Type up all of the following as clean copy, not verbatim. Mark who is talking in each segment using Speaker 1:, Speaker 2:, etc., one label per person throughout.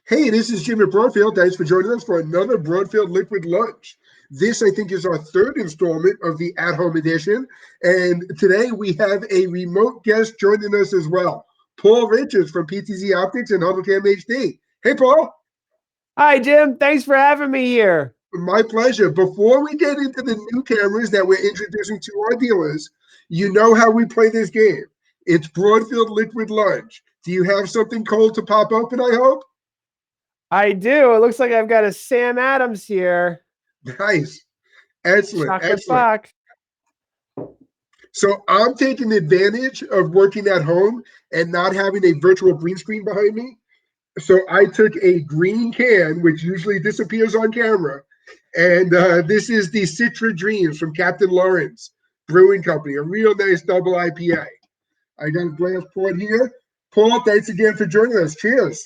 Speaker 1: Hey, this is Jim at Broadfield. Thanks for joining us for another Broadfield Liquid Lunch. This, I think, is our third installment of the at-home edition. And today we have a remote guest joining us as well, Paul Richards from Ptz Optics and HuddleCamHD. Hey, Paul.
Speaker 2: Hi, Jim. Thanks for having me here.
Speaker 1: My pleasure. Before we get into the new cameras that we're introducing to our dealers, you know how we play this game. It's Broadfield Liquid Lunch. Do you have something cold to pop open, I hope?
Speaker 2: I do. It looks like I've got a Sam Adams here.
Speaker 1: Nice. Excellent.
Speaker 2: Chocolate
Speaker 1: Excellent.
Speaker 2: Buck.
Speaker 1: So I'm taking advantage of working at home and not having a virtual green screen behind me. So I took a green can, which usually disappears on camera, and this is the Citra Dreams from Captain Lawrence Brewing Company, a real nice double IPA. I got a glass poured here. Paul, thanks again for joining us. Cheers.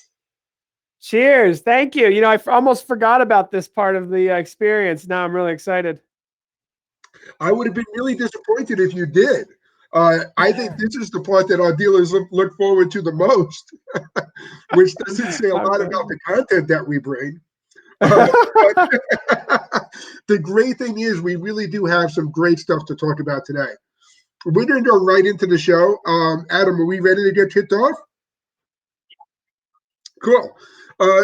Speaker 2: Cheers. Thank you. You know, I almost forgot about this part of the experience. Now I'm really excited.
Speaker 1: I would have been really disappointed if you did. I think this is the part that our dealers look forward to the most, which doesn't say a lot about the content that we bring. The great thing is we really do have some great stuff to talk about today. We're going to go right into the show. Adam, are we ready to get kicked off? Cool.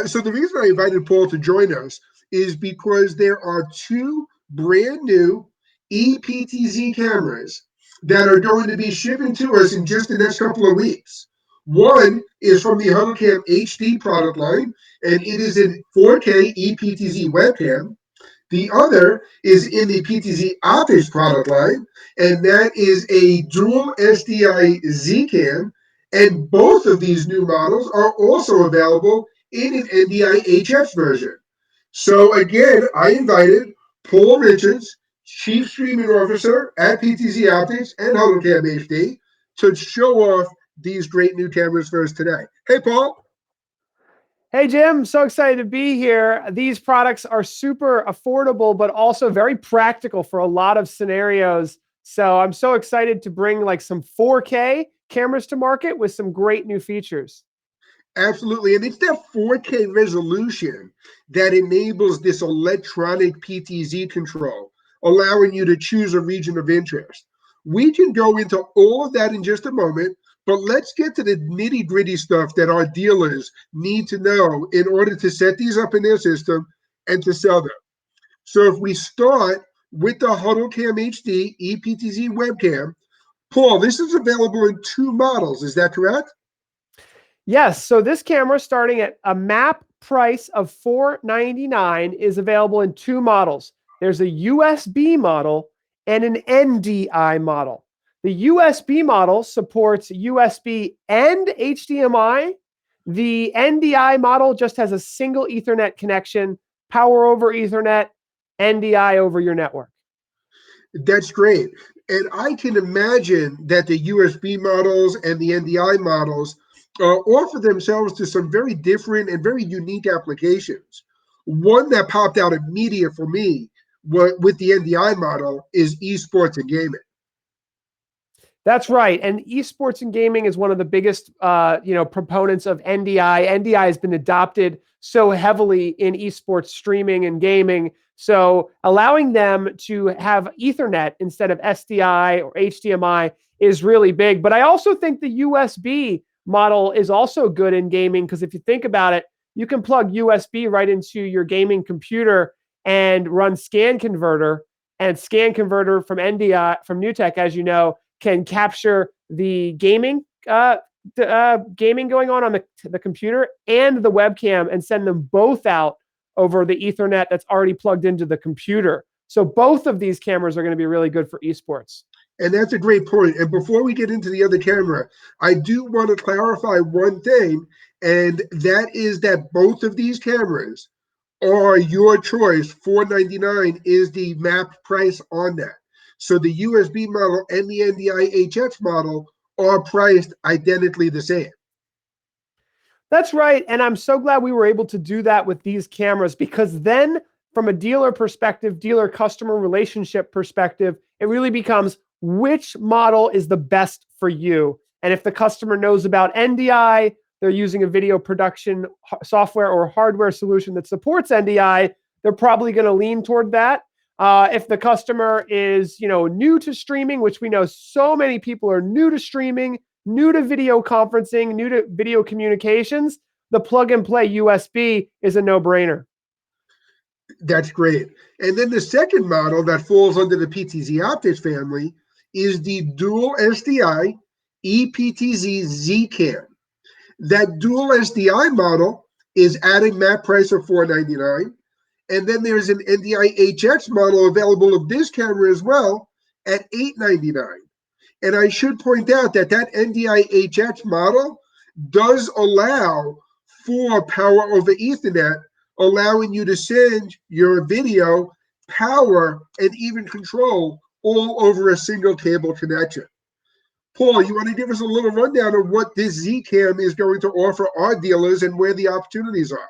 Speaker 1: So the reason I invited Paul to join us is because there are two brand new EPTZ cameras that are going to be shipping to us in just the next couple of weeks. One is from the HuddleCamHD product line, and it is a 4K EPTZ webcam. The other is in the Ptz Optics product line, and that is a dual Sdi Z Cam. And both of these new models are also available in an NDI HF version. So again, I invited Paul Richards, Chief Streaming Officer at Ptz Optics and HuddleCamHD, to show off these great new cameras for us today. Hey, Paul.
Speaker 2: Hey, Jim. So excited to be here. These products are super affordable, but also very practical for a lot of scenarios. So I'm so excited to bring like some 4K cameras to market with some great new features.
Speaker 1: Absolutely. And it's that 4K resolution that enables this electronic PTZ control, allowing you to choose a region of interest. We can go into all of that in just a moment, but let's get to the nitty gritty stuff that our dealers need to know in order to set these up in their system and to sell them. So if we start with the HuddleCamHD EPTZ webcam, Paul, this is available in two models. Is that correct?
Speaker 2: Yes, so this camera starting at a MAP price of $499 is available in two models. There's a USB model and an NDI model. The USB model supports USB and HDMI. The NDI model just has a single Ethernet connection, power over Ethernet, NDI over your network.
Speaker 1: That's great. And I can imagine that the USB models and the NDI models offer themselves to some very different and very unique applications. One that popped out immediate for me with the NDI model is esports and gaming.
Speaker 2: That's right. And esports and gaming is one of the biggest proponents of NDI. NDI has been adopted so heavily in esports streaming and gaming. So allowing them to have Ethernet instead of SDI or HDMI is really big. But I also think the USB model is also good in gaming, because if you think about it, you can plug USB right into your gaming computer and run scan converter. And scan converter from NDI, from NewTek, as you know, can capture the gaming going on the computer and the webcam and send them both out over the Ethernet that's already plugged into the computer. So both of these cameras are going to be really good for esports.
Speaker 1: And that's a great point. And before we get into the other camera, I do want to clarify one thing, and that is that both of these cameras are your choice. $499 is the MAP price on that. So the USB model and the NDI HF model are priced identically the same.
Speaker 2: That's right. And I'm so glad we were able to do that with these cameras, because then from a dealer perspective, dealer customer relationship perspective, it really becomes which model is the best for you. And if the customer knows about NDI they're using a video production software or hardware solution that supports NDI, they're probably going to lean toward that. If the customer is, new to streaming, which we know so many people are new to streaming, new to video conferencing, new to video communications, the plug and play USB is a no-brainer.
Speaker 1: That's great. And then the second model that falls under the PTZ Optics family is the dual SDI EPTZ Z Cam. That dual SDI model is at a MAP price of $499. And then there's an NDI HX model available of this camera as well at $899. And I should point out that that NDI HX model does allow for power over Ethernet, allowing you to send your video, power, and even control all over a single cable connection. Paul, you want to give us a little rundown of what this Z Cam is going to offer our dealers and where the opportunities are?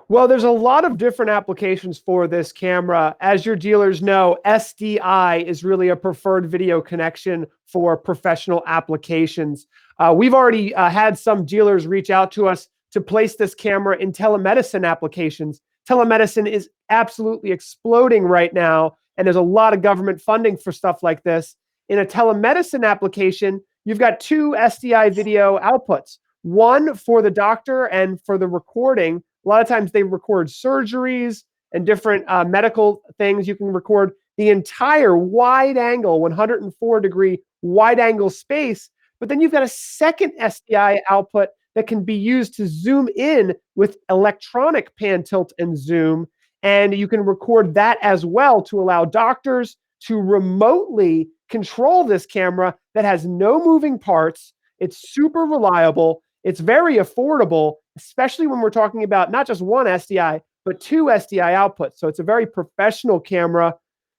Speaker 2: Well, there's a lot of different applications for this camera. As your dealers know, SDI is really a preferred video connection for professional applications. We've already had some dealers reach out to us to place this camera in telemedicine applications. Telemedicine is absolutely exploding right now, and there's a lot of government funding for stuff like this. In a telemedicine application, you've got two SDI video outputs, one for the doctor and for the recording. A lot of times they record surgeries and different medical things. You can record the entire wide angle, 104-degree wide angle space, but then you've got a second SDI output that can be used to zoom in with electronic pan, tilt, and zoom. And you can record that as well to allow doctors to remotely control this camera that has no moving parts. It's super reliable. It's very affordable, especially when we're talking about not just one SDI, but two SDI outputs. So it's a very professional camera.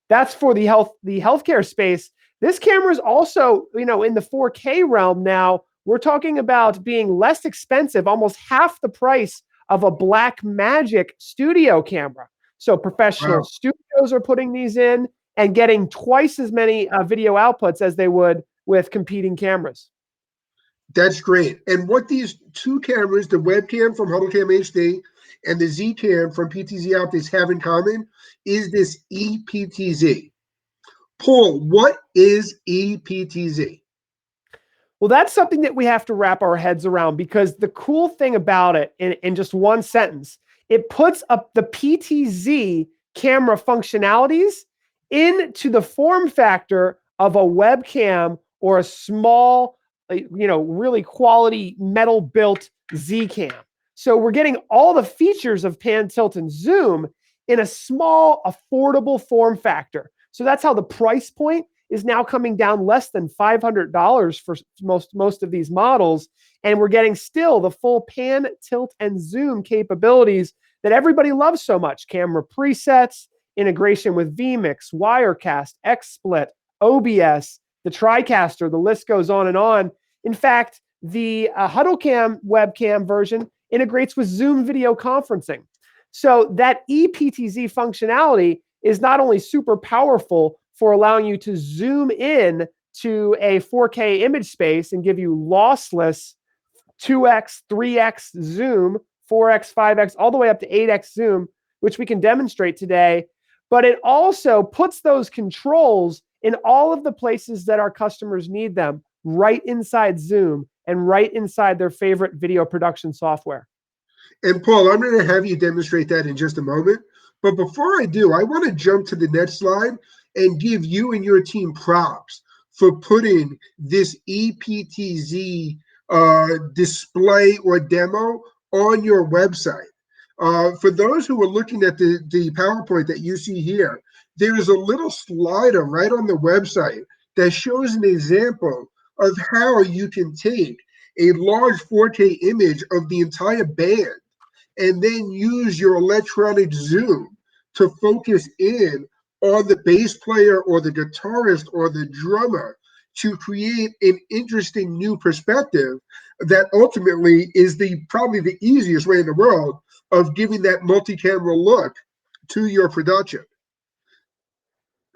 Speaker 2: That's for the healthcare space. This camera is also, in the 4K realm now. We're talking about being less expensive, almost half the price of a Blackmagic studio camera. So professional studios are putting these in and getting twice as many video outputs as they would with competing cameras.
Speaker 1: That's great. And what these two cameras, the webcam from HuddleCamHD and the Z Cam from PTZ Optics, have in common is this EPTZ. Paul, what is EPTZ?
Speaker 2: Well, that's something that we have to wrap our heads around, because the cool thing about it, in just one sentence, it puts up the PTZ camera functionalities into the form factor of a webcam or a small, really quality metal built Z Cam. So we're getting all the features of pan, tilt, and zoom in a small, affordable form factor. So that's how the price point is now coming down less than $500 for most of these models. And we're getting still the full pan, tilt, and zoom capabilities that everybody loves so much. Camera presets, integration with vMix, Wirecast, XSplit, OBS, the TriCaster, the list goes on and on. In fact, the HuddleCam webcam version integrates with Zoom video conferencing. So that EPTZ functionality is not only super powerful for allowing you to zoom in to a 4K image space and give you lossless 2x, 3x zoom, 4x, 5x, all the way up to 8x zoom, which we can demonstrate today, but it also puts those controls in all of the places that our customers need them, right inside Zoom and right inside their favorite video production software.
Speaker 1: And Paul, I'm going to have you demonstrate that in just a moment. But before I do, I want to jump to the next slide and give you and your team props for putting this EPTZ display or demo on your website. For those who are looking at the PowerPoint that you see here, there is a little slider right on the website that shows an example of how you can take a large 4K image of the entire band and then use your electronic zoom to focus in on the bass player or the guitarist or the drummer to create an interesting new perspective that ultimately is probably the easiest way in the world of giving that multi-camera look to your production.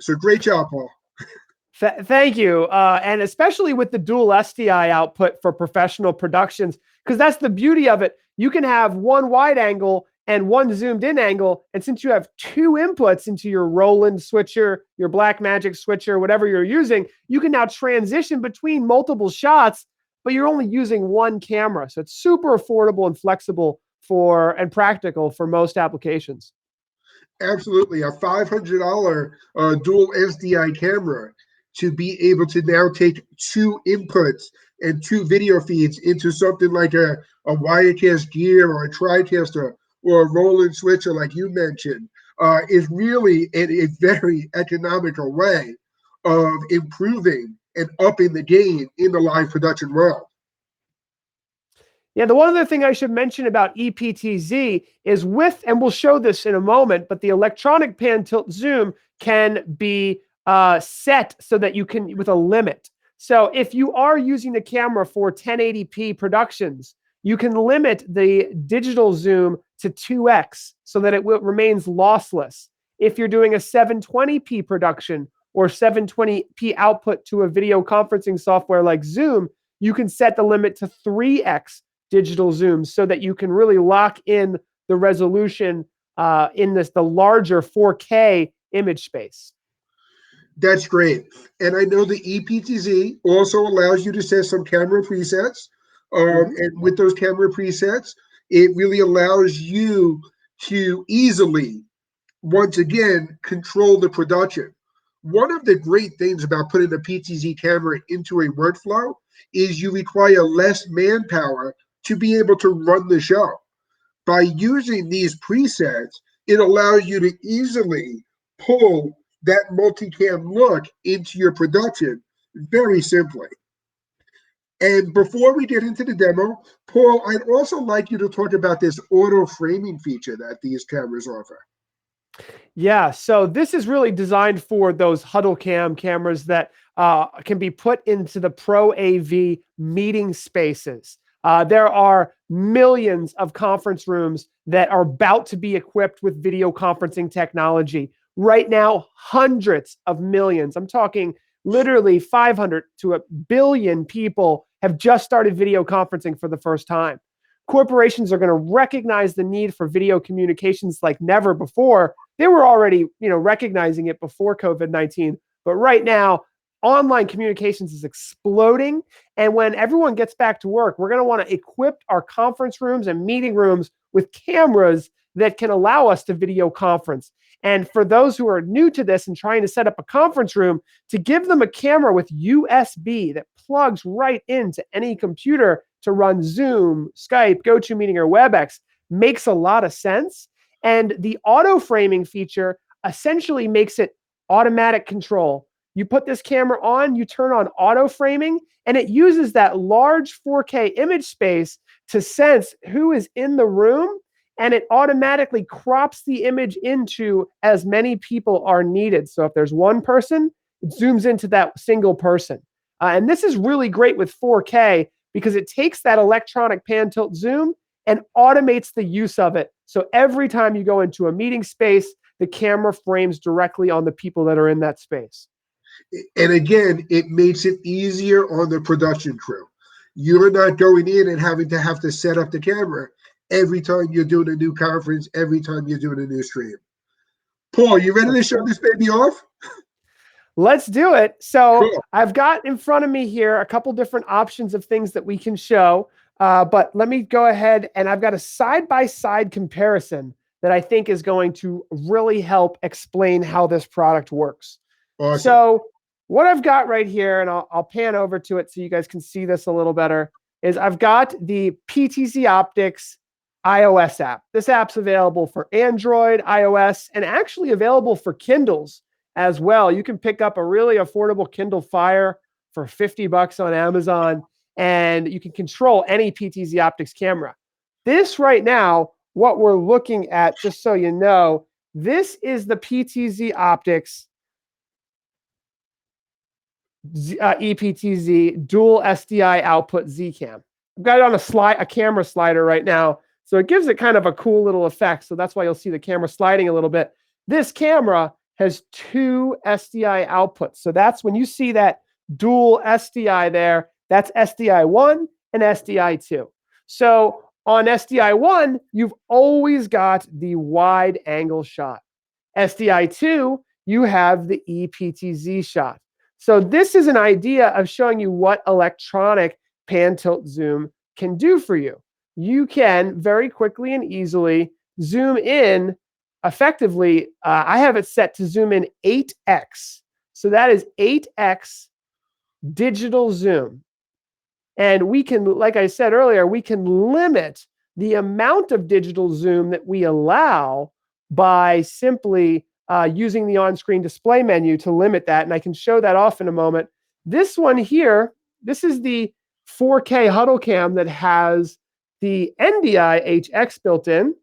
Speaker 1: So great job, Paul.
Speaker 2: Thank you. And especially with the dual SDI output for professional productions, because that's the beauty of it. You can have one wide angle and one zoomed in angle. And since you have two inputs into your Roland switcher, your Blackmagic switcher, whatever you're using, you can now transition between multiple shots, but you're only using one camera. So it's super affordable and flexible and practical for most applications.
Speaker 1: Absolutely. A $500 dual SDI camera to be able to now take two inputs and two video feeds into something like a Wirecast gear or a TriCaster or a Roland switcher, like you mentioned, is really a very economical way of improving and upping the game in the live production world.
Speaker 2: Yeah, the one other thing I should mention about EPTZ is and we'll show this in a moment, but the electronic pan tilt zoom can be set so that you can, with a limit. So if you are using the camera for 1080p productions, you can limit the digital zoom to 2x so that it remains lossless. If you're doing a 720p production or 720p output to a video conferencing software like Zoom, you can set the limit to 3x digital zooms so that you can really lock in the resolution in the larger 4K image space.
Speaker 1: That's great. And I know the EPTZ also allows you to set some camera presets. And with those camera presets, it really allows you to easily, once again, control the production. One of the great things about putting a PTZ camera into a workflow is you require less manpower to be able to run the show. By using these presets, it allows you to easily pull that multicam look into your production very simply. And before we get into the demo, Paul, I'd also like you to talk about this auto framing feature that these cameras offer.
Speaker 2: Yeah, so this is really designed for those HuddleCam cameras that can be put into the Pro AV meeting spaces. There are millions of conference rooms that are about to be equipped with video conferencing technology. Right now, hundreds of millions, I'm talking literally 500 to 1 billion people have just started video conferencing for the first time. Corporations are going to recognize the need for video communications like never before. They were already, recognizing it before COVID-19, but right now, online communications is exploding. And when everyone gets back to work, we're going to want to equip our conference rooms and meeting rooms with cameras that can allow us to video conference. And for those who are new to this and trying to set up a conference room, to give them a camera with USB that plugs right into any computer to run Zoom, Skype, GoToMeeting, or WebEx makes a lot of sense. And the auto framing feature essentially makes it automatic control. You put this camera on, you turn on auto framing, and it uses that large 4K image space to sense who is in the room, and it automatically crops the image into as many people are needed. So if there's one person, it zooms into that single person. And this is really great with 4K because it takes that electronic pan tilt zoom and automates the use of it. So every time you go into a meeting space, the camera frames directly on the people that are in that space.
Speaker 1: And again, it makes it easier on the production crew. You're not going in and having to set up the camera every time you're doing a new conference, every time you're doing a new stream. Paul, you ready to show this baby off?
Speaker 2: Let's do it. So
Speaker 1: Cool.
Speaker 2: I've got in front of me here a couple different options of things that we can show. But let me go ahead, and I've got a side-by-side comparison that I think is going to really help explain how this product works.
Speaker 1: Awesome.
Speaker 2: So what I've got right here, and I'll pan over to it so you guys can see this a little better, is I've got the Ptz Optics iOS app. This app's available for Android, iOS, and actually available for Kindles as well. You can pick up a really affordable Kindle Fire for $50 on Amazon, and you can control any Ptz Optics camera. This right now, what we're looking at, just so you know, this is the Ptz Optics EPTZ dual SDI output Z Cam. I've got it on a camera slider right now, so it gives it kind of a cool little effect. So that's why you'll see the camera sliding a little bit. This camera has 2 SDI outputs. So that's when you see that dual SDI there, that's SDI 1 and SDI 2. So on SDI 1, you've always got the wide angle shot. SDI 2, you have the EPTZ shot. So this is an idea of showing you what electronic pan tilt zoom can do for you. You can very quickly and easily zoom in effectively. I have it set to zoom in 8x. So that is 8x digital zoom. And we can, like I said earlier, we can limit the amount of digital zoom that we allow by simply using the on-screen display menu to limit that. And I can show that off in a moment. This one here, this is the 4K HuddleCam that has the NDI HX built in.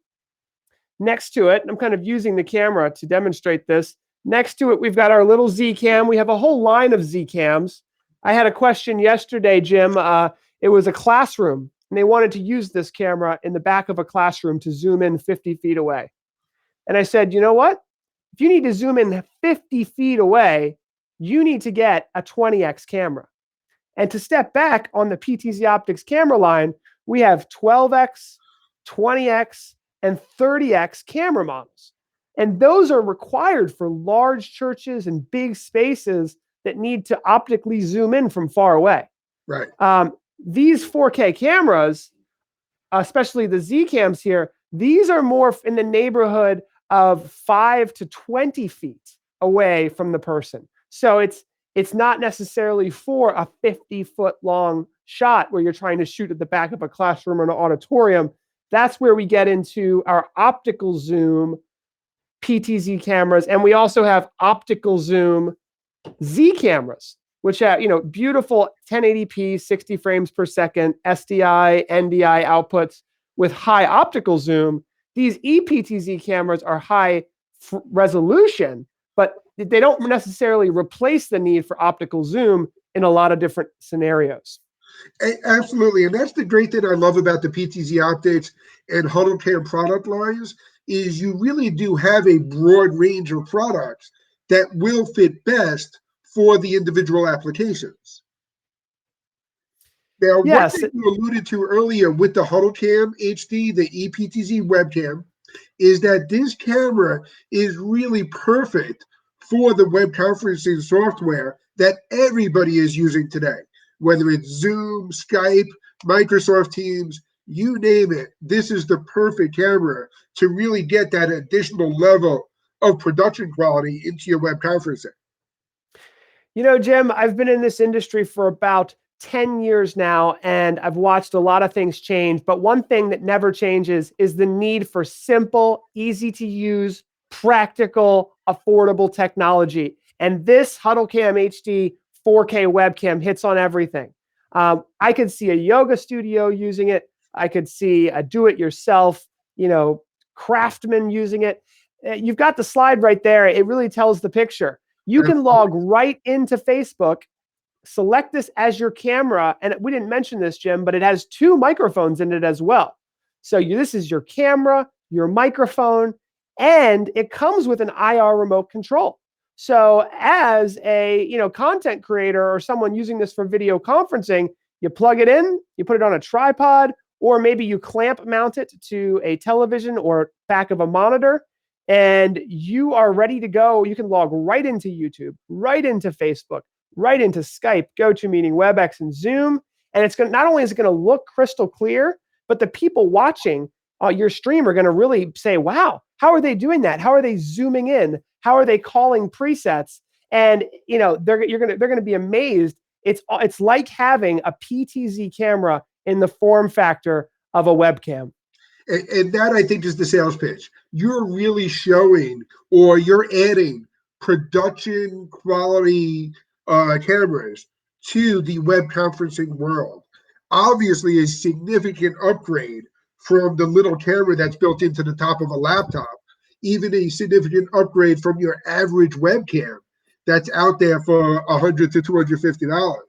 Speaker 2: Next to it, I'm kind of using the camera to demonstrate this. Next to it, we've got our little Z Cam. We have a whole line of Z Cams. I had a question yesterday, Jim. It was a classroom, and they wanted to use this camera in the back of a classroom to zoom in 50 feet away. And I said, you know what? If you need to zoom in 50 feet away, you need to get a 20x camera. And to step back on the Ptz Optics camera line, we have 12x, 20x, and 30x camera models. And those are required for large churches and big spaces that need to optically zoom in from far away.
Speaker 1: Right.
Speaker 2: These 4K cameras, especially the Z cams here, these are more in the neighborhood of 5 to 20 feet away from the person. So it's not necessarily for a 50-foot long shot where you're trying to shoot at the back of a classroom or an auditorium. That's where we get into our optical zoom PTZ cameras. And we also have optical zoom Z cameras, which have, beautiful 1080p, 60 frames per second, SDI, NDI outputs with high optical zoom. These EPTZ cameras are high resolution, but they don't necessarily replace the need for optical zoom in a lot of different scenarios.
Speaker 1: Absolutely. And that's the great thing I love about the PTZ Optics and HuddleCam product lines is you really do have a broad range of products that will fit best for the individual applications. Now,
Speaker 2: yes,
Speaker 1: one thing you alluded to earlier with the HuddleCam HD, the EPTZ webcam, is that this camera is really perfect for the web conferencing software that everybody is using today. Whether it's Zoom, Skype, Microsoft Teams, you name it, this is the perfect camera to really get that additional level of production quality into your web conferencing.
Speaker 2: Jim, I've been in this industry for about 10 years now, and I've watched a lot of things change. But one thing that never changes is the need for simple, easy to use, practical, affordable technology. And this HuddleCam HD 4K webcam hits on everything. I could see a yoga studio using it. I could see a do-it-yourself, craftsman using it. You've got the slide right there. It really tells the picture. You can log right into Facebook, select this as your camera, and we didn't mention this, Jim, but it has 2 microphones in it as well. So this is your camera, your microphone, and it comes with an IR remote control. So as a content creator or someone using this for video conferencing, you plug it in, you put it on a tripod, or maybe you clamp mount it to a television or back of a monitor, and you are ready to go. You can log right into YouTube, right into Facebook, right into Skype, GoToMeeting, WebEx, and Zoom. And it's not only is it going to look crystal clear, but the people watching your stream are going to really say, wow, how are they doing that? How are they zooming in? How are they calling presets? And they're going to be amazed. It's like having a PTZ camera in the form factor of a webcam.
Speaker 1: And that, I think, is the sales pitch. You're really showing, or you're adding production quality cameras to the web conferencing world. Obviously, a significant upgrade from the little camera that's built into the top of a laptop, even a significant upgrade from your average webcam that's out there for $100 to $250.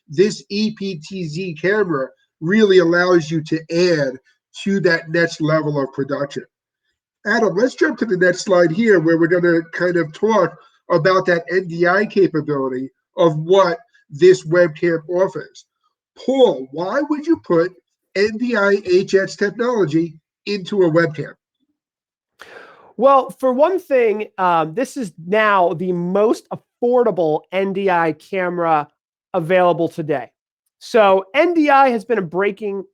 Speaker 1: This EPTZ camera really allows you to add to that next level of production. Adam, let's jump to the next slide here where we're going to kind of talk about that NDI capability of what this webcam offers. Paul, why would you put NDI HX technology into a webcam?
Speaker 2: Well, for one thing, this is now the most affordable NDI camera available today. So NDI has been a breakthrough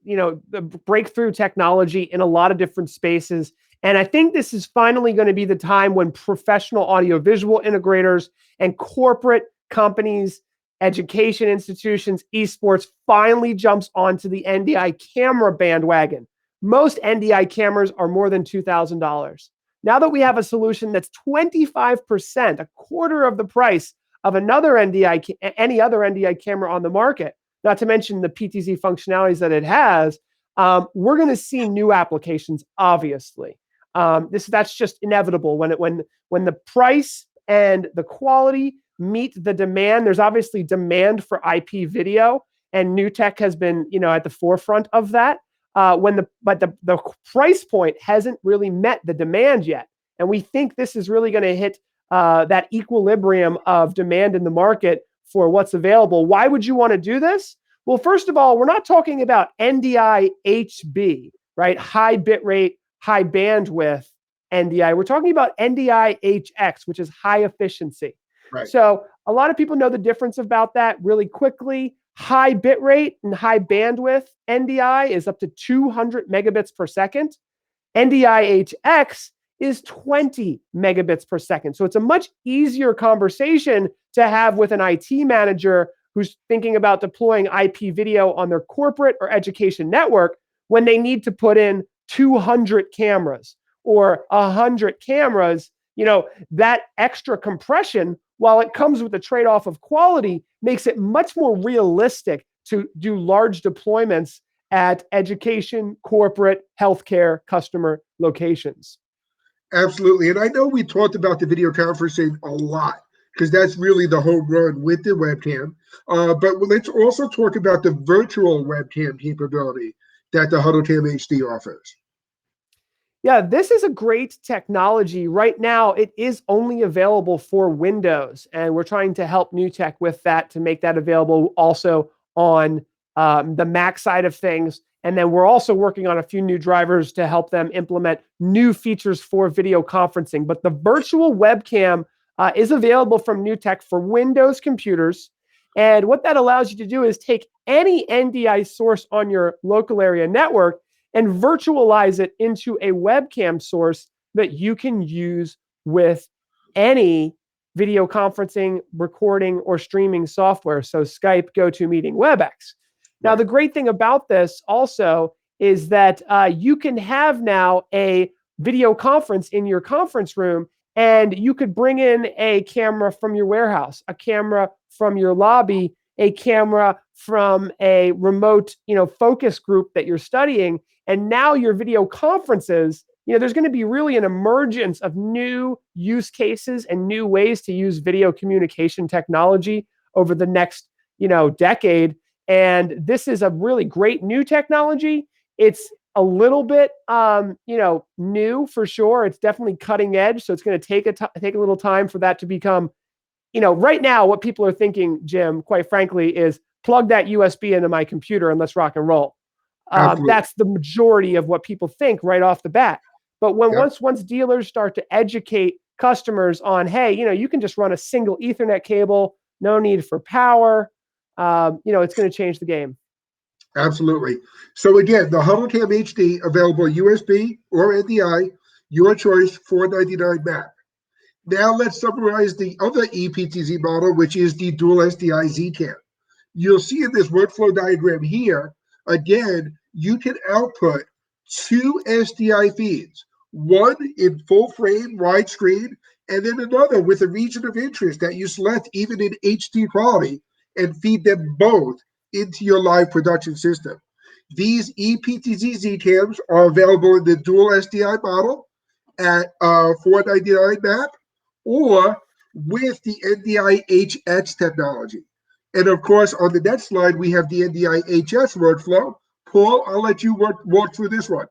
Speaker 2: technology in a lot of different spaces. And I think this is finally going to be the time when professional audiovisual integrators and corporate companies, education institutions, esports finally jumps onto the NDI camera bandwagon. Most NDI cameras are more than $2,000. Now that we have a solution that's 25%, a quarter of the price of any other NDI camera on the market, not to mention the PTZ functionalities that it has, we're going to see new applications, obviously. That's just inevitable when the price and the quality meet the demand. There's obviously demand for IP video, and new tech has been at the forefront of that. But the price point hasn't really met the demand yet. And we think this is really going to hit that equilibrium of demand in the market for what's available. Why would you want to do this? Well, first of all, we're not talking about NDI HB, right? High bitrate, high bandwidth NDI. We're talking about NDI HX, which is high efficiency.
Speaker 1: Right.
Speaker 2: So a lot of people know the difference about that really quickly. High bitrate and high bandwidth NDI is up to 200 megabits per second. NDI HX is 20 megabits per second. So it's a much easier conversation to have with an IT manager who's thinking about deploying IP video on their corporate or education network when they need to put in 200 cameras or 100 cameras. That extra compression, while it comes with the trade-off of quality, makes it much more realistic to do large deployments at education, corporate, healthcare, customer locations.
Speaker 1: Absolutely. And I know we talked about the video conferencing a lot because that's really the home run with the webcam. But let's also talk about the virtual webcam capability that the HuddleCamHD offers.
Speaker 2: Yeah, this is a great technology. Right now, it is only available for Windows, and we're trying to help new tech with that to make that available also on the Mac side of things. And then we're also working on a few new drivers to help them implement new features for video conferencing. But the virtual webcam is available from new tech for Windows computers. And what that allows you to do is take any NDI source on your local area network and virtualize it into a webcam source that you can use with any video conferencing, recording, or streaming software. So Skype, GoToMeeting, WebEx. Now, the great thing about this also is that you can have now a video conference in your conference room, and you could bring in a camera from your warehouse, a camera from your lobby, a camera from a remote, focus group that you're studying. And now your video conferences, there's going to be really an emergence of new use cases and new ways to use video communication technology over the next, decade. And this is a really great new technology. It's a little bit, new for sure. It's definitely cutting edge. So it's going to take a little time for that to become, right now, what people are thinking, Jim, quite frankly, is plug that USB into my computer and let's rock and roll. That's the majority of what people think right off the bat. But once dealers start to educate customers on, hey, you can just run a single Ethernet cable, no need for power, it's going to change the game.
Speaker 1: Absolutely. So again, the HuddleCamHD available USB or NDI, your choice, $499 Mac. Now let's summarize the other EPTZ model, which is the dual Sdi Z Cam. You'll see in this workflow diagram here, again, you can output 2 SDI feeds, one in full frame widescreen, and then another with a region of interest that you select even in HD quality, and feed them both into your live production system. These EPTZ Z Cams are available in the dual SDI model at $499 Mac or with the NDI HX technology. And of course, on the next slide, we have the NDI HS workflow. Paul, I'll let you walk through this one.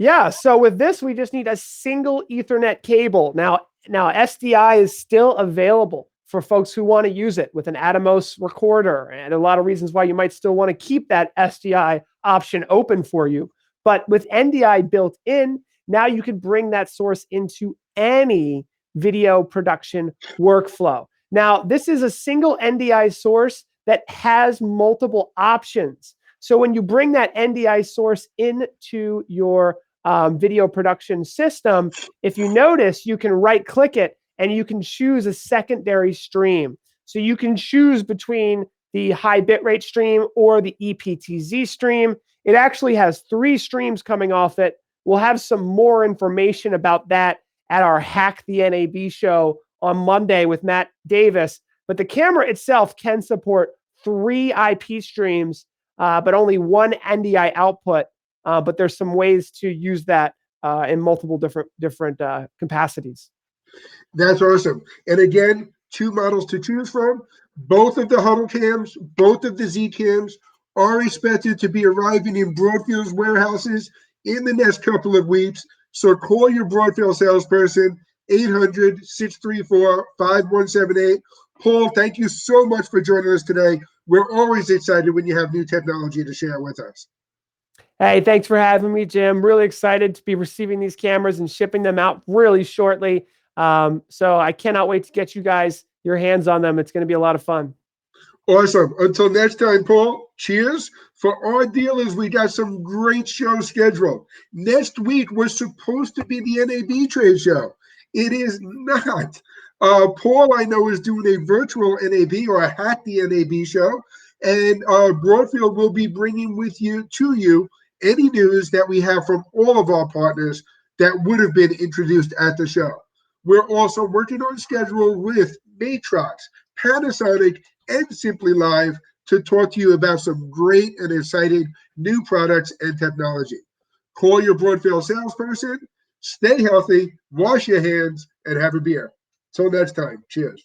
Speaker 2: Yeah, so with this, we just need a single Ethernet cable. Now SDI is still available for folks who want to use it with an Atomos recorder, and a lot of reasons why you might still want to keep that SDI option open for you. But with NDI built in, now you can bring that source into any video production workflow. Now, this is a single NDI source that has multiple options. So when you bring that NDI source into your video production system, if you notice, you can right-click it and you can choose a secondary stream. So you can choose between the high bitrate stream or the EPTZ stream. It actually has 3 streams coming off it. We'll have some more information about that at our Hack the NAB show on Monday with Matt Davis. But the camera itself can support 3 IP streams, but only 1 NDI output. But there's some ways to use that in multiple different capacities.
Speaker 1: That's awesome. And again, 2 models to choose from. Both of the HuddleCams, both of the Z Cams are expected to be arriving in Broadfield's warehouses in the next couple of weeks. So call your Broadfield salesperson, 800-634-5178. Paul, thank you so much for joining us today. We're always excited when you have new technology to share with us.
Speaker 2: Hey, thanks for having me, Jim. Really excited to be receiving these cameras and shipping them out really shortly. So I cannot wait to get you guys your hands on them. It's going to be a lot of fun.
Speaker 1: Awesome. Until next time, Paul, cheers. For our dealers, we got some great shows scheduled. Next week, we're supposed to be the NAB trade show. It is not. Paul, I know, is doing a virtual NAB or a Hack the NAB show. And Broadfield will be bringing to you any news that we have from all of our partners that would have been introduced at the show. We're also working on schedule with Matrox, Panasonic, and Simply Live to talk to you about some great and exciting new products and technology. Call your Broadfield salesperson, stay healthy, wash your hands, and have a beer. Till next time, cheers.